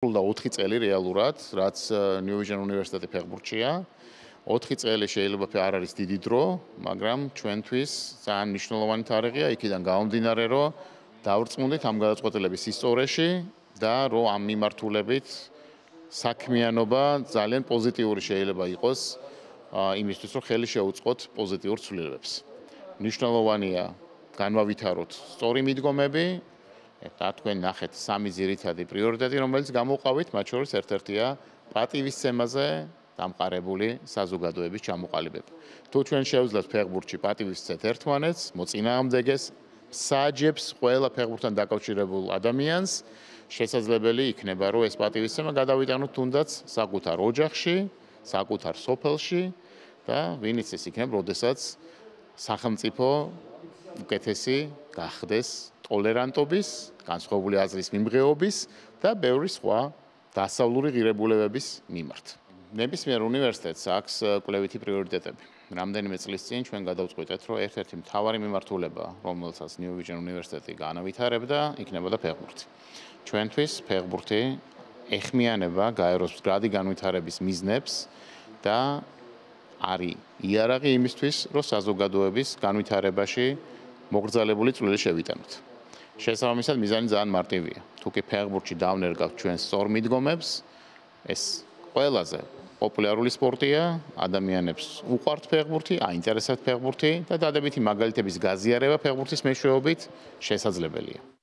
და 4 წელი რეალურად, რაც New Vision უნივერსიტეტი ფეხბურთშია. 4 წელი შეიძლება არ არის დიდი დრო, მაგრამ ჩვენთვის ძალიან მნიშვნელოვანი თარიღია, იქიდან გამომდინარე, რომ დავრწმუნდით ამ გადაწყვეტილების ისტორიაში და რომ ამ მიმართულებით საქმიანობა ძალიან პოზიტიური შეიძლება იყოს იმისთვის, რომ ხელი შეუწყოთ პოზიტიურ ცვლილებებს. მნიშვნელოვანია განვავითაროთ სწორი მიდგომები და თქვენ ნახეთ სამი ძირითადი პრიორიტეტი, რომელიც გამოვყავით, მათ შორის ერთ-ერთია პატივისცემაზე დამყარებული საზოგადოების ჩამოყალიბება. თუ ჩვენ შევძლებს ფეხბურთში პატივისცეთ ერთმანეთს, მოწინააღმდეგეს, საჯებს ყველა ფეხბურთთან დაკავშირებულ ადამიანს, შესაძლებელი იქნება, რომ ეს პატივისცემა გადავიტანოთ თუნდაც საკუთარ ოჯახში, საკუთარ სოფელში და ვინც ის იქნება, როდესაც სახელმწიფო უკეთესი გახდეს ტოლერანტობის, განსხვავებული აზრის მიმღეობის და ბევრი სხვა დასავლური ღირებულებების მიმართ. ნებისმიერ უნივერსიტეტს აქვს კვლევითი პრიორიტეტები. რამდენიმე წლის წინ ჩვენ გადავწყვიტეთ, რომ ერთ-ერთი მთავარი მიმართულება, რომელსაც New Vision უნივერსიტეტი განავითარებდა, იქნებოდა ფეხბურთი. ჩვენთვის ფეხბურთი ეხმიანება გაეროს მდგრადი განვითარების მიზნებს და არის იარაღი იმისთვის, რომ საზოგადოების განვითარებაში მოგრძალებული წვლილი შევიტანოთ. შესაბამისად, მიზანი ძალიან მარტივია. თუ კი ფეხბურთში დავნერგავთ ჩვენ სწორ მიდგომებს, ეს ყველაზე პოპულარული სპორტია, ადამიანებს უყვართ ფეხბურთი, აინტერესებთ ფეხბურთი და დადებითი მაგალითების გაზიარება ფეხბურთის მეშვეობით შესაძლებელია.